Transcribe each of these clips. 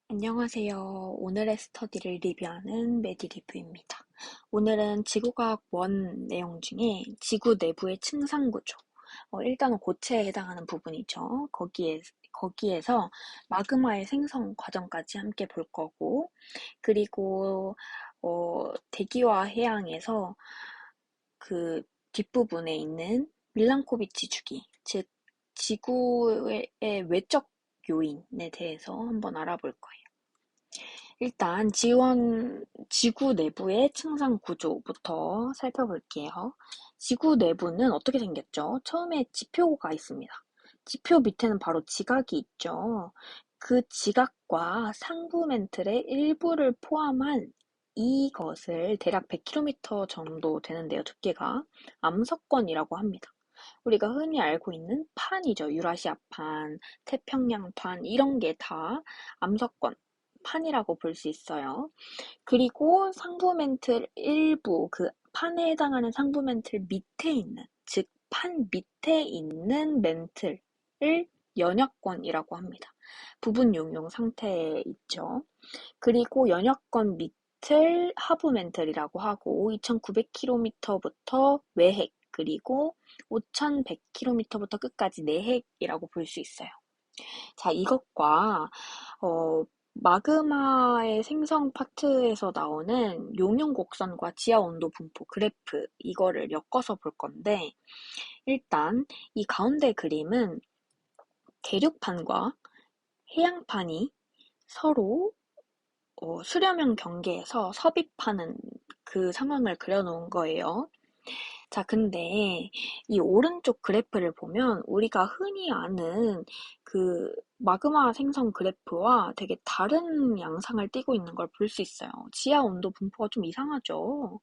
안녕하세요. 오늘의 스터디를 리뷰하는 메디리뷰입니다. 오늘은 지구과학 원 내용 중에 지구 내부의 층상 구조, 일단은 고체에 해당하는 부분이죠. 거기에서 마그마의 생성 과정까지 함께 볼 거고, 그리고 대기와 해양에서 그 뒷부분에 있는 밀란코비치 주기, 즉 지구의 외적 요인에 대해서 한번 알아볼 거예요. 일단 지구 내부의 층상 구조부터 살펴볼게요. 지구 내부는 어떻게 생겼죠? 처음에 지표가 있습니다. 지표 밑에는 바로 지각이 있죠. 그 지각과 상부멘틀의 일부를 포함한 이것을 대략 100km 정도 되는데요, 두께가. 암석권이라고 합니다. 우리가 흔히 알고 있는 판이죠. 유라시아판, 태평양판, 이런 게 다 암석권, 판이라고 볼 수 있어요. 그리고 상부멘틀 일부, 그 판에 해당하는 상부멘틀 밑에 있는, 즉, 판 밑에 있는 멘틀을 연약권이라고 합니다. 부분 용융 상태에 있죠. 그리고 연약권 밑을 하부멘틀이라고 하고, 2,900km부터 외핵, 그리고 5,100km부터 끝까지 내핵이라고 볼 수 있어요. 자, 이것과 마그마의 생성 파트에서 나오는 용융 곡선과 지하 온도 분포 그래프, 이거를 엮어서 볼 건데, 일단 이 가운데 그림은 대륙판과 해양판이 서로 수렴형 경계에서 섭입하는 그 상황을 그려놓은 거예요. 자, 근데 이 오른쪽 그래프를 보면 우리가 흔히 아는 그 마그마 생성 그래프와 되게 다른 양상을 띠고 있는 걸 볼 수 있어요. 지하 온도 분포가 좀 이상하죠.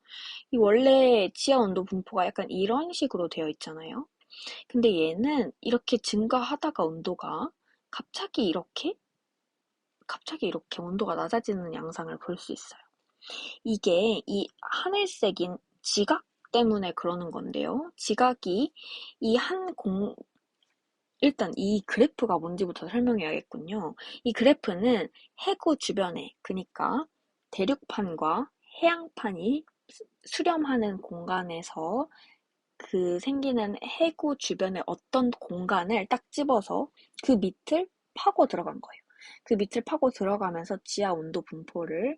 이 원래 지하 온도 분포가 약간 이런 식으로 되어 있잖아요. 근데 얘는 이렇게 증가하다가 온도가 갑자기 이렇게 온도가 낮아지는 양상을 볼 수 있어요. 이게 이 하늘색인 지각 때문에 그러는 건데요. 지각이 이 일단 이 그래프가 뭔지부터 설명해야겠군요. 이 그래프는 해구 주변에, 그러니까 대륙판과 해양판이 수렴하는 공간에서 그 생기는 해구 주변의 어떤 공간을 딱 집어서 그 밑을 파고 들어간 거예요. 그 밑을 파고 들어가면서 지하 온도 분포를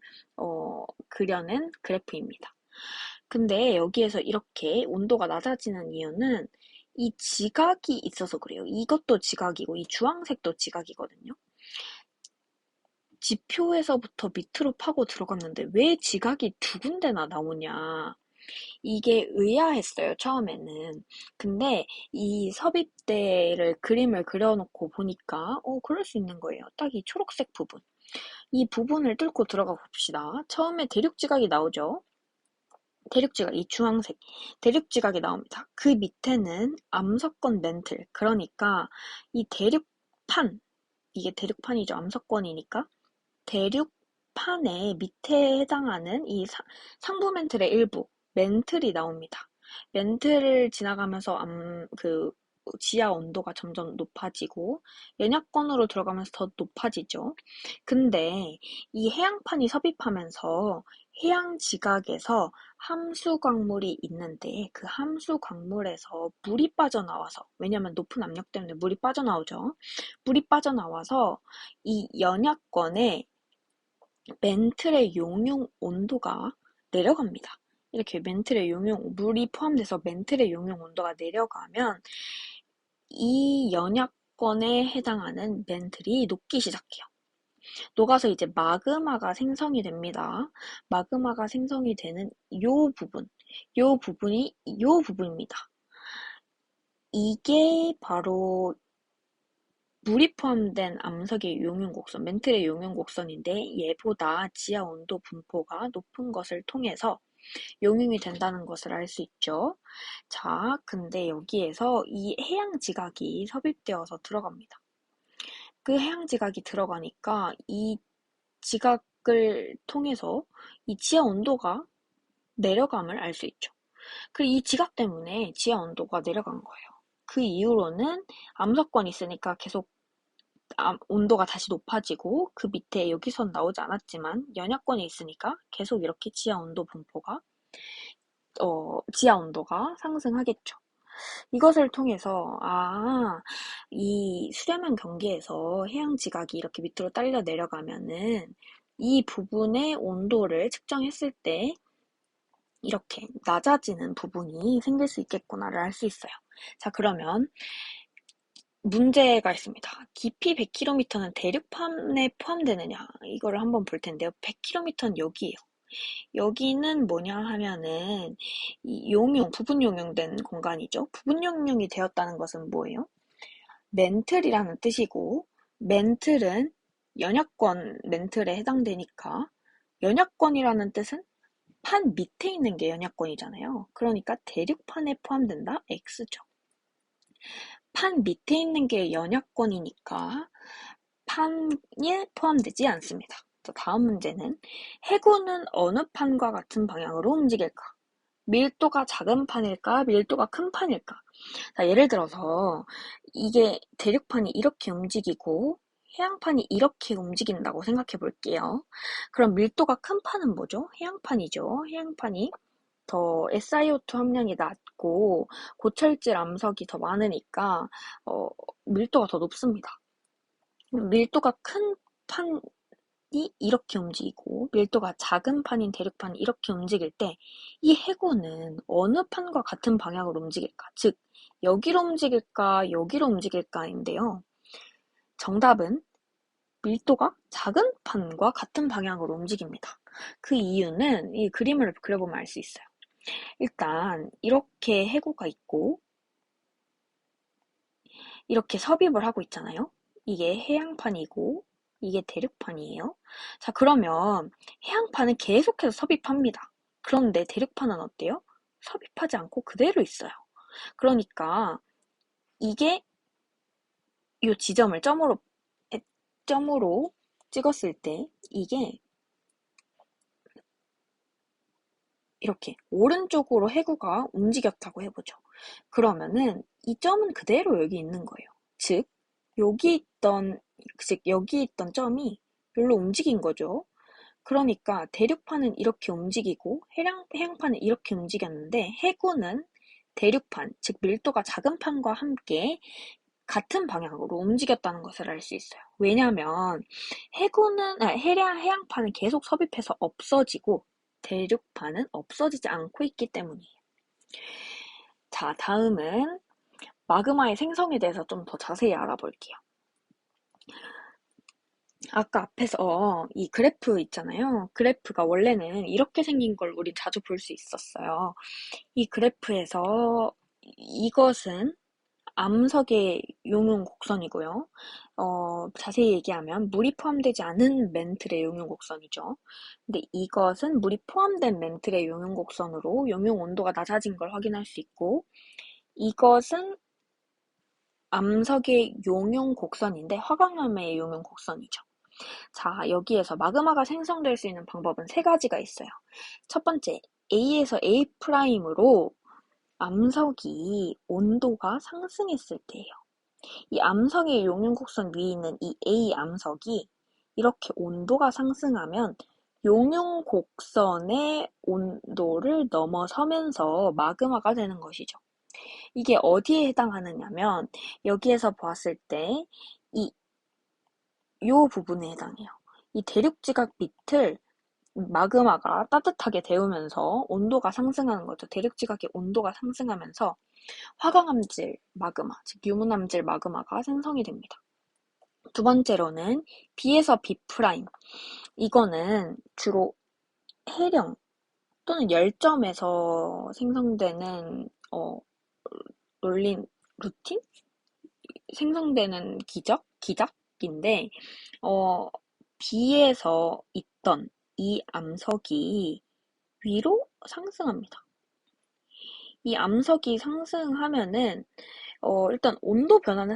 그려낸 그래프입니다. 근데 여기에서 이렇게 온도가 낮아지는 이유는 이 지각이 있어서 그래요. 이것도 지각이고 이 주황색도 지각이거든요. 지표에서부터 밑으로 파고 들어갔는데 왜 지각이 두 군데나 나오냐. 이게 의아했어요, 처음에는. 근데 이 섭입대를 그림을 그려놓고 보니까, 그럴 수 있는 거예요. 딱 이 초록색 부분. 이 부분을 뚫고 들어가 봅시다. 처음에 대륙지각이 나오죠. 대륙지각, 이 주황색. 대륙지각이 나옵니다. 그 밑에는 암석권 멘틀. 그러니까 이 대륙판, 이게 대륙판이죠. 암석권이니까. 대륙판의 밑에 해당하는 이 상부 멘틀의 일부, 멘틀이 나옵니다. 멘틀을 지나가면서 지하 온도가 점점 높아지고 연약권으로 들어가면서 더 높아지죠. 근데 이 해양판이 섭입하면서 해양 지각에서 함수 광물이 있는데 그 함수 광물에서 물이 빠져나와서, 왜냐면 높은 압력 때문에 물이 빠져나오죠. 물이 빠져나와서 이 연약권에 멘틀의 용융 온도가 내려갑니다. 이렇게 물이 포함돼서 멘틀의 용융 온도가 내려가면 이 연약권에 해당하는 멘틀이 녹기 시작해요. 녹아서 이제 마그마가 생성이 됩니다. 마그마가 생성이 되는 요 부분이 요 부분입니다. 이게 바로 물이 포함된 암석의 용융곡선, 멘틀의 용융곡선인데 얘보다 지하 온도 분포가 높은 것을 통해서 용융이 된다는 것을 알 수 있죠. 자, 근데 여기에서 이 해양 지각이 섭입되어서 들어갑니다. 그 해양 지각이 들어가니까 이 지각을 통해서 이 지하 온도가 내려감을 알 수 있죠. 그리고 이 지각 때문에 지하 온도가 내려간 거예요. 그 이후로는 암석권이 있으니까 계속 온도가 다시 높아지고 그 밑에 여기선 나오지 않았지만 연약권이 있으니까 계속 이렇게 지하 온도가 상승하겠죠. 이것을 통해서 이 수려면 경계에서 해양 지각이 이렇게 밑으로 딸려 내려가면은 이 부분의 온도를 측정했을 때 이렇게 낮아지는 부분이 생길 수 있겠구나를 알 수 있어요. 자, 그러면 문제가 있습니다. 깊이 100km는 대륙판에 포함되느냐? 이거를 한번 볼 텐데요. 100km는 여기예요. 여기는 뭐냐 하면은 이 부분 용융된 공간이죠. 부분 용융이 되었다는 것은 뭐예요? 멘틀이라는 뜻이고, 멘틀은 연약권 멘틀에 해당되니까 연약권이라는 뜻은 판 밑에 있는 게 연약권이잖아요. 그러니까 대륙판에 포함된다? X죠. 판 밑에 있는 게 연약권이니까 판에 포함되지 않습니다. 다음 문제는 해구는 어느 판과 같은 방향으로 움직일까? 밀도가 작은 판일까? 밀도가 큰 판일까? 자, 예를 들어서 이게 대륙판이 이렇게 움직이고 해양판이 이렇게 움직인다고 생각해 볼게요. 그럼 밀도가 큰 판은 뭐죠? 해양판이죠. 해양판이 더 SiO2 함량이 낮고 고철질 암석이 더 많으니까 밀도가 더 높습니다. 밀도가 큰 판이 이렇게 움직이고 밀도가 작은 판인 대륙판이 이렇게 움직일 때 이 해구는 어느 판과 같은 방향으로 움직일까? 즉, 여기로 움직일까, 여기로 움직일까인데요. 정답은 밀도가 작은 판과 같은 방향으로 움직입니다. 그 이유는 이 그림을 그려보면 알 수 있어요. 일단 이렇게 해구가 있고 이렇게 섭입을 하고 있잖아요. 이게 해양판이고 이게 대륙판이에요. 자, 그러면 해양판은 계속해서 섭입합니다. 그런데 대륙판은 어때요? 섭입하지 않고 그대로 있어요. 그러니까 이게 이 지점을 점으로 찍었을 때 이게 이렇게 오른쪽으로 해구가 움직였다고 해보죠. 그러면은 이 점은 그대로 여기 있는 거예요. 즉 여기 있던 점이 별로 움직인 거죠. 그러니까 대륙판은 이렇게 움직이고 해양판은 이렇게 움직였는데 해구는 대륙판, 즉 밀도가 작은 판과 함께 같은 방향으로 움직였다는 것을 알 수 있어요. 왜냐하면 해양판은 계속 섭입해서 없어지고 대륙판은 없어지지 않고 있기 때문이에요. 자, 다음은 마그마의 생성에 대해서 좀 더 자세히 알아볼게요. 아까 앞에서 이 그래프 있잖아요. 그래프가 원래는 이렇게 생긴 걸 우리 자주 볼 수 있었어요. 이 그래프에서 이것은 암석의 용융 곡선이고요. 자세히 얘기하면 물이 포함되지 않은 멘틀의 용융 곡선이죠. 근데 이것은 물이 포함된 멘틀의 용융 곡선으로 용융 온도가 낮아진 걸 확인할 수 있고, 이것은 암석의 용융 곡선인데 화강암의 용융 곡선이죠. 자, 여기에서 마그마가 생성될 수 있는 방법은 세 가지가 있어요. 첫 번째, A에서 A'으로 암석이 온도가 상승했을 때예요. 이 암석의 용융곡선 위에 있는 이 A 암석이 이렇게 온도가 상승하면 용융곡선의 온도를 넘어서면서 마그마가 되는 것이죠. 이게 어디에 해당하느냐면 여기에서 보았을 때 요 부분에 해당해요. 이 대륙지각 밑을 마그마가 따뜻하게 데우면서 온도가 상승하는 거죠. 대륙지각의 온도가 상승하면서 화강암질 마그마, 즉 유문암질 마그마가 생성이 됩니다. 두 번째로는 B에서 B 프라임. 이거는 주로 해령 또는 열점에서 생성되는 롤린 루틴? 생성되는 기작인데 B에서 있던 이 암석이 위로 상승합니다. 이 암석이 상승하면은 일단 온도 변화는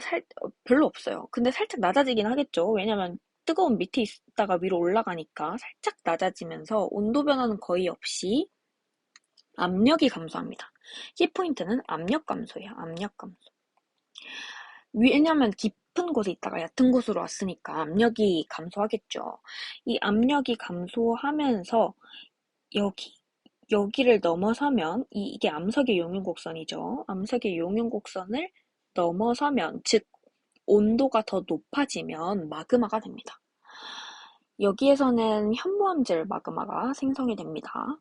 별로 없어요. 근데 살짝 낮아지긴 하겠죠. 왜냐면 뜨거운 밑에 있다가 위로 올라가니까 살짝 낮아지면서 온도 변화는 거의 없이 압력이 감소합니다. 키포인트는 압력 감소예요. 압력 감소. 왜냐면 높은 곳에 있다가 얕은 곳으로 왔으니까 압력이 감소하겠죠. 이 압력이 감소하면서 여기를 넘어서면 이게 암석의 용융곡선이죠. 암석의 용융곡선을 넘어서면, 즉 온도가 더 높아지면 마그마가 됩니다. 여기에서는 현무암질 마그마가 생성이 됩니다.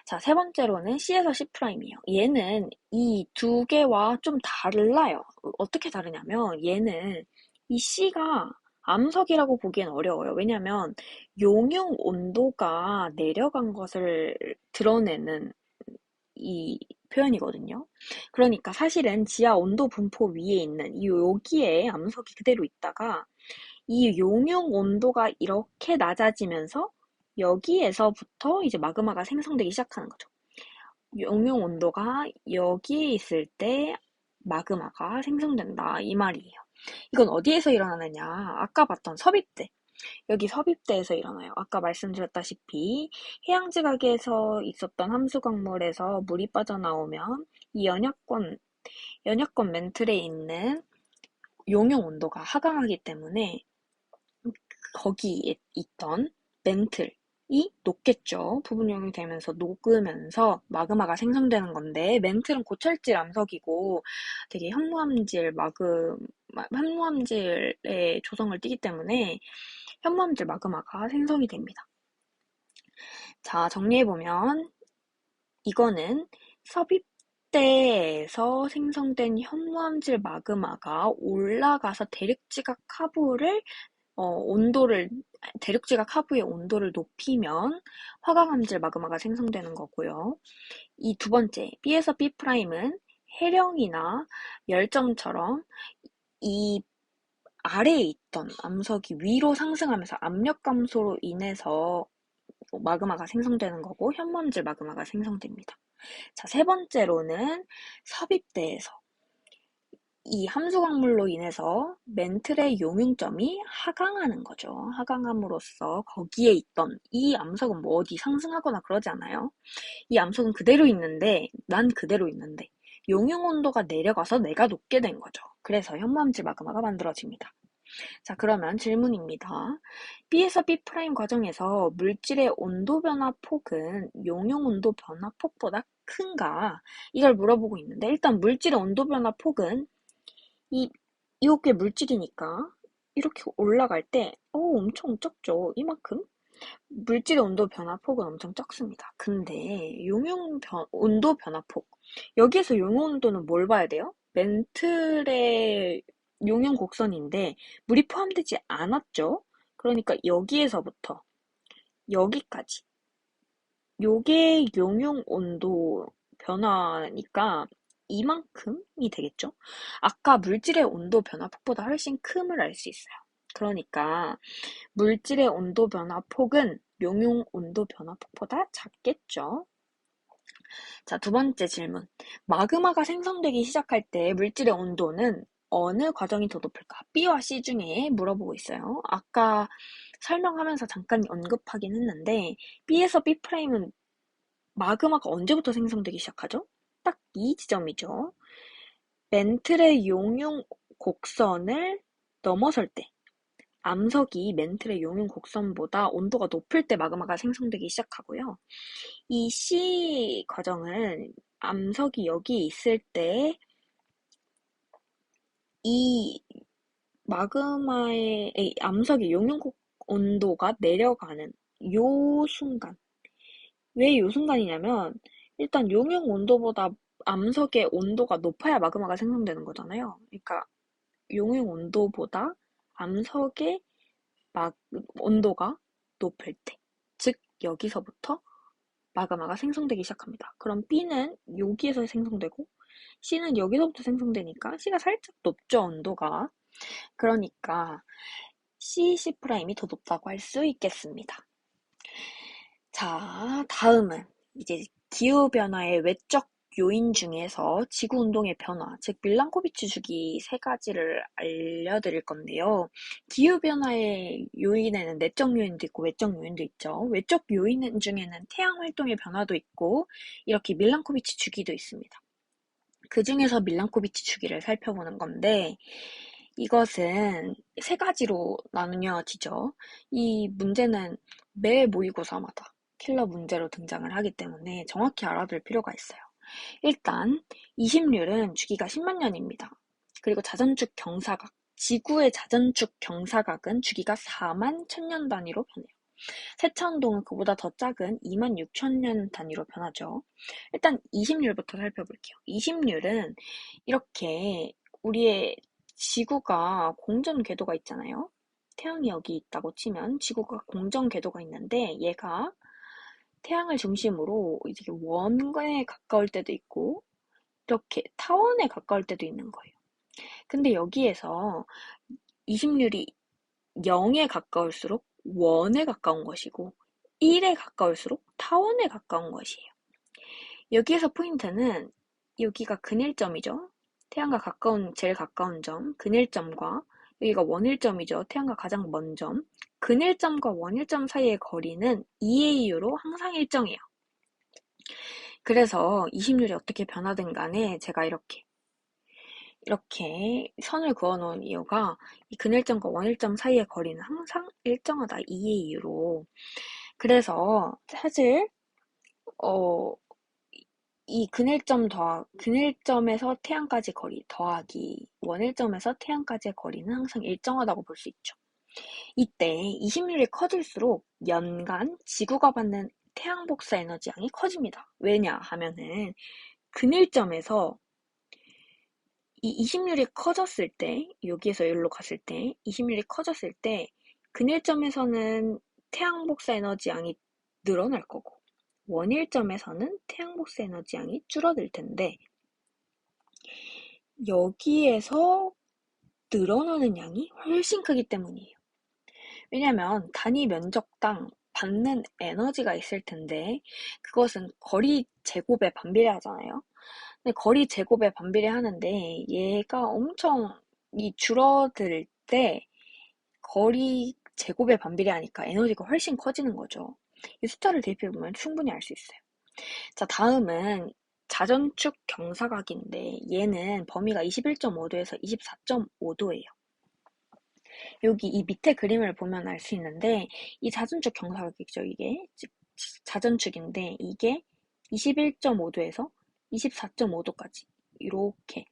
자, 세 번째로는 C에서 C'이에요. 얘는 이 두 개와 좀 달라요. 어떻게 다르냐면 얘는 이 C가 암석이라고 보기엔 어려워요. 왜냐면 용융 온도가 내려간 것을 드러내는 이 표현이거든요. 그러니까 사실은 지하 온도 분포 위에 있는 여기에 암석이 그대로 있다가 이 용융 온도가 이렇게 낮아지면서 여기에서부터 이제 마그마가 생성되기 시작하는 거죠. 용융 온도가 여기에 있을 때 마그마가 생성된다 이 말이에요. 이건 어디에서 일어나느냐? 아까 봤던 섭입대. 여기 섭입대에서 일어나요. 아까 말씀드렸다시피 해양지각에서 있었던 함수광물에서 물이 빠져나오면 이 연약권 멘틀에 있는 용융 온도가 하강하기 때문에 거기에 있던 멘틀이 녹겠죠. 부분 용융이 되면서 녹으면서 마그마가 생성되는 건데, 멘틀은 고철질 암석이고 되게 현무암질의 조성을 띠기 때문에 현무암질 마그마가 생성이 됩니다. 자, 정리해보면 이거는 섭입대에서 생성된 현무암질 마그마가 올라가서 대륙지각 하부의 온도를 높이면 화강암질 마그마가 생성되는 거고요. 이 두 번째, B에서 B'은 해령이나 열점처럼 이 아래에 있던 암석이 위로 상승하면서 압력 감소로 인해서 마그마가 생성되는 거고 현무암질 마그마가 생성됩니다. 자, 세 번째로는 섭입대에서 이 함수광물로 인해서 멘틀의 용융점이 하강하는 거죠. 하강함으로써 거기에 있던 이 암석은 뭐 어디 상승하거나 그러지 않아요. 이 암석은 그대로 있는데 난 그대로 있는데 용융 온도가 내려가서 내가 녹게 된 거죠. 그래서 현무암질 마그마가 만들어집니다. 자, 그러면 질문입니다. B에서 B' 과정에서 물질의 온도 변화 폭은 용융 온도 변화 폭보다 큰가? 이걸 물어보고 있는데 일단 물질의 온도 변화 폭은 이게 물질이니까 이렇게 올라갈 때 엄청 적죠. 이만큼? 물질의 온도 변화폭은 엄청 적습니다. 근데 온도 변화폭, 여기에서 용융 온도는 뭘 봐야 돼요? 멘틀의 용융 곡선인데 물이 포함되지 않았죠? 그러니까 여기에서부터 여기까지 요게 용융 온도 변화니까 이만큼이 되겠죠? 아까 물질의 온도 변화폭보다 훨씬 큼을 알 수 있어요. 그러니까 물질의 온도 변화폭은 용융 온도 변화폭보다 작겠죠? 자, 두 번째 질문. 마그마가 생성되기 시작할 때 물질의 온도는 어느 과정이 더 높을까? B와 C 중에 물어보고 있어요. 아까 설명하면서 잠깐 언급하긴 했는데 B에서 B'은 마그마가 언제부터 생성되기 시작하죠? 딱 이 지점이죠. 멘틀의 용융 곡선을 넘어설 때, 암석이 멘틀의 용융 곡선보다 온도가 높을 때 마그마가 생성되기 시작하고요. 이 C 과정은 암석이 여기 있을 때 이 암석의 용융 온도가 내려가는 요 순간. 왜 요 순간이냐면 일단 용융 온도보다 암석의 온도가 높아야 마그마가 생성되는 거잖아요. 그러니까 용융 온도보다 암석의 온도가 높을 때, 즉 여기서부터 마그마가 생성되기 시작합니다. 그럼 B는 여기에서 생성되고 C는 여기서부터 생성되니까 C가 살짝 높죠, 온도가. 그러니까 C'I 더 높다고 할 수 있겠습니다. 자, 다음은 이제 기후변화의 외적 요인 중에서 지구운동의 변화, 즉 밀란코비치 주기 세 가지를 알려드릴 건데요. 기후변화의 요인에는 내적 요인도 있고 외적 요인도 있죠. 외적 요인 중에는 태양 활동의 변화도 있고 이렇게 밀란코비치 주기도 있습니다. 그 중에서 밀란코비치 주기를 살펴보는 건데 이것은 세 가지로 나누어지죠. 이 문제는 매 모의고사마다 킬러 문제로 등장을 하기 때문에 정확히 알아둘 필요가 있어요. 일단 20률은 주기가 10만 년입니다. 그리고 자전축 경사각, 지구의 자전축 경사각은 주기가 4만 1000년 단위로 변해요. 세차운동은 그보다 더 작은 2만 6천 년 단위로 변하죠. 일단 20률부터 살펴볼게요. 20률은 이렇게 우리의 지구가 공전 궤도가 있잖아요. 태양이 여기 있다고 치면 지구가 공전 궤도가 있는데 얘가 태양을 중심으로 이제 원에 가까울 때도 있고 이렇게 타원에 가까울 때도 있는 거예요. 근데 여기에서 20률이 0에 가까울수록 원에 가까운 것이고 1에 가까울수록 타원에 가까운 것이에요. 여기에서 포인트는 여기가 근일점이죠. 태양과 제일 가까운 점, 근일점과 여기가 원일점이죠. 태양과 가장 먼 점. 근일점과 원일점 사이의 거리는 2AU로 항상 일정해요. 그래서 20률이 어떻게 변하든 간에 제가 이렇게 선을 그어 놓은 이유가 이 근일점과 원일점 사이의 거리는 항상 일정하다. 2AU로. 그래서 사실 이 근일점에서 태양까지 거리 더하기 원일점에서 태양까지의 거리는 항상 일정하다고 볼 수 있죠. 이때 20률이 커질수록 연간 지구가 받는 태양 복사 에너지 양이 커집니다. 왜냐 하면은 근일점에서 이 20률이 커졌을 때, 여기에서 여기로 갔을 때 20률이 커졌을 때 근일점에서는 태양 복사 에너지 양이 늘어날 거고 원일점에서는 태양 복사 에너지 양이 줄어들 텐데 여기에서 늘어나는 양이 훨씬 크기 때문이에요. 왜냐면 단위 면적당 받는 에너지가 있을 텐데 그것은 거리 제곱에 반비례하잖아요. 근데 거리 제곱에 반비례하는데 얘가 엄청 줄어들 때 거리 제곱에 반비례하니까 에너지가 훨씬 커지는 거죠. 이 숫자를 대입해보면 충분히 알 수 있어요. 자, 다음은 자전축 경사각인데 얘는 범위가 21.5도에서 24.5도예요. 여기 이 밑에 그림을 보면 알 수 있는데 이 자전축 경사각이죠. 이게 자전축인데 이게 21.5도에서 24.5도까지 이렇게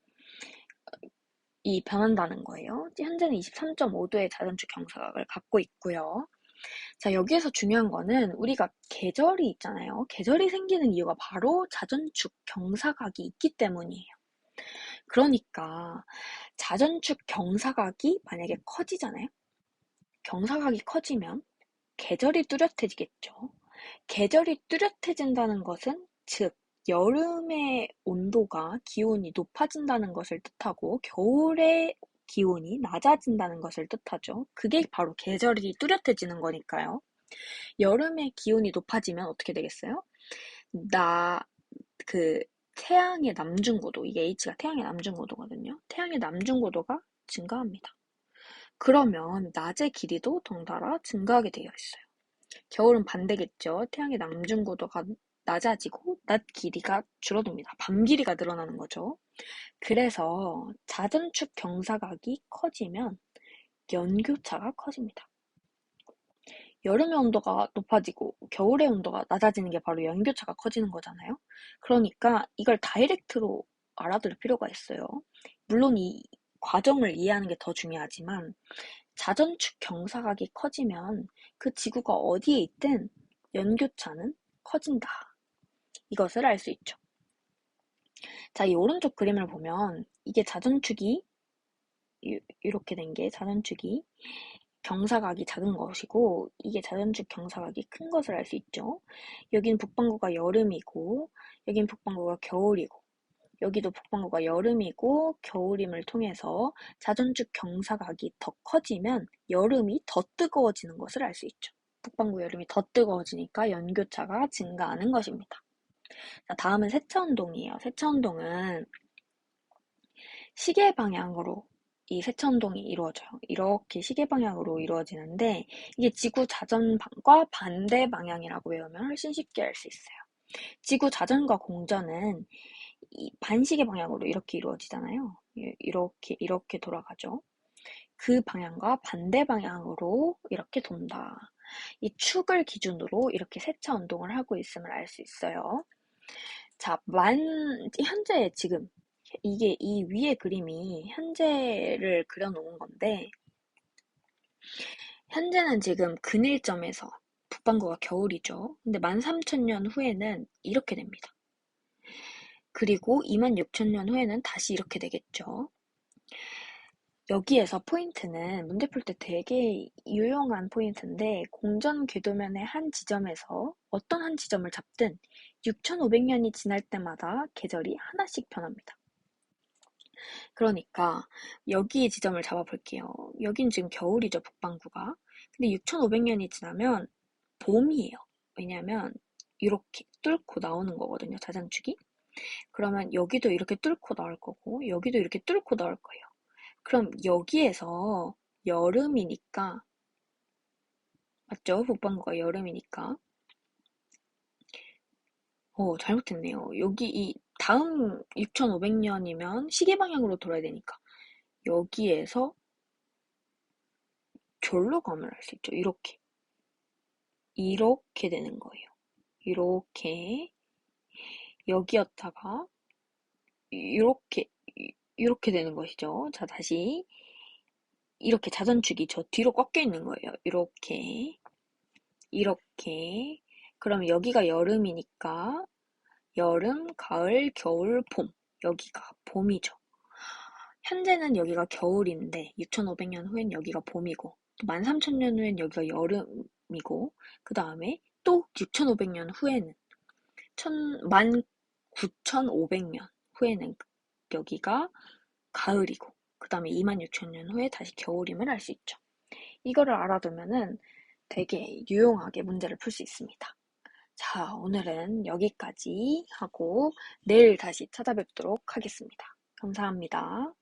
변한다는 거예요. 현재는 23.5도의 자전축 경사각을 갖고 있고요. 자, 여기에서 중요한 거는 우리가 계절이 있잖아요. 계절이 생기는 이유가 바로 자전축 경사각이 있기 때문이에요. 그러니까 자전축 경사각이 만약에 커지잖아요. 경사각이 커지면 계절이 뚜렷해지겠죠. 계절이 뚜렷해진다는 것은 즉 여름의 온도가 기온이 높아진다는 것을 뜻하고 겨울의 기온이 낮아진다는 것을 뜻하죠. 그게 바로 계절이 뚜렷해지는 거니까요. 여름의 기온이 높아지면 어떻게 되겠어요? 그 태양의 남중고도, 이게 H가 태양의 남중고도거든요. 태양의 남중고도가 증가합니다. 그러면 낮의 길이도 덩달아 증가하게 되어 있어요. 겨울은 반대겠죠. 태양의 남중고도가 낮아지고 낮 길이가 줄어듭니다. 밤 길이가 늘어나는 거죠. 그래서 자전축 경사각이 커지면 연교차가 커집니다. 여름의 온도가 높아지고 겨울의 온도가 낮아지는 게 바로 연교차가 커지는 거잖아요. 그러니까 이걸 다이렉트로 알아둘 필요가 있어요. 물론 이 과정을 이해하는 게 더 중요하지만 자전축 경사각이 커지면 그 지구가 어디에 있든 연교차는 커진다. 이것을 알 수 있죠. 자, 이 오른쪽 그림을 보면 이게 자전축이 이렇게 된 게 자전축이 경사각이 작은 것이고 이게 자전축 경사각이 큰 것을 알 수 있죠. 여긴 북반구가 여름이고 여긴 북반구가 겨울이고 여기도 북반구가 여름이고 겨울임을 통해서 자전축 경사각이 더 커지면 여름이 더 뜨거워지는 것을 알 수 있죠. 북반구 여름이 더 뜨거워지니까 연교차가 증가하는 것입니다. 자, 다음은 세차운동이에요. 세차운동은 시계 방향으로 이 세차운동이 이루어져요. 이렇게 시계 방향으로 이루어지는데 이게 지구 자전과 반대 방향이라고 외우면 훨씬 쉽게 알 수 있어요. 지구 자전과 공전은 이 반시계 방향으로 이렇게 이루어지잖아요. 이렇게 돌아가죠. 그 방향과 반대 방향으로 이렇게 돈다. 이 축을 기준으로 이렇게 세차 운동을 하고 있음을 알 수 있어요. 자, 현재 지금 이게 이 위에 그림이 현재를 그려놓은 건데, 현재는 지금 근일점에서 북반구가 겨울이죠. 근데 13,000년 후에는 이렇게 됩니다. 그리고 26,000년 후에는 다시 이렇게 되겠죠. 여기에서 포인트는 문제 풀 때 되게 유용한 포인트인데, 공전 궤도면의 한 지점에서 어떤 한 지점을 잡든 6,500년이 지날 때마다 계절이 하나씩 변합니다. 그러니까 여기 지점을 잡아볼게요. 여긴 지금 겨울이죠, 북반구가. 근데 6,500년이 지나면 봄이에요. 왜냐면 이렇게 뚫고 나오는 거거든요, 자전축이. 그러면 여기도 이렇게 뚫고 나올 거고, 여기도 이렇게 뚫고 나올 거예요. 그럼 여기에서 여름이니까, 맞죠? 북반구가 여름이니까. 잘못했네요. 여기 이 다음 6,500년이면 시계 방향으로 돌아야 되니까 여기에서 졸로 가면 할 수 있죠. 이렇게 되는 거예요. 이렇게 여기였다가 이렇게 이렇게 되는 것이죠. 자, 다시 이렇게 자전축이 저 뒤로 꺾여 있는 거예요. 이렇게. 그럼 여기가 여름이니까 여름, 가을, 겨울, 봄. 여기가 봄이죠. 현재는 여기가 겨울인데 6,500년 후엔 여기가 봄이고, 또 13,000년 후엔 여기가 여름이고, 그 다음에 또 6,500년 후에는 19,500년 후에는 여기가 가을이고, 그 다음에 26,000년 후에 다시 겨울임을 알 수 있죠. 이거를 알아두면은 되게 유용하게 문제를 풀 수 있습니다. 자, 오늘은 여기까지 하고 내일 다시 찾아뵙도록 하겠습니다. 감사합니다.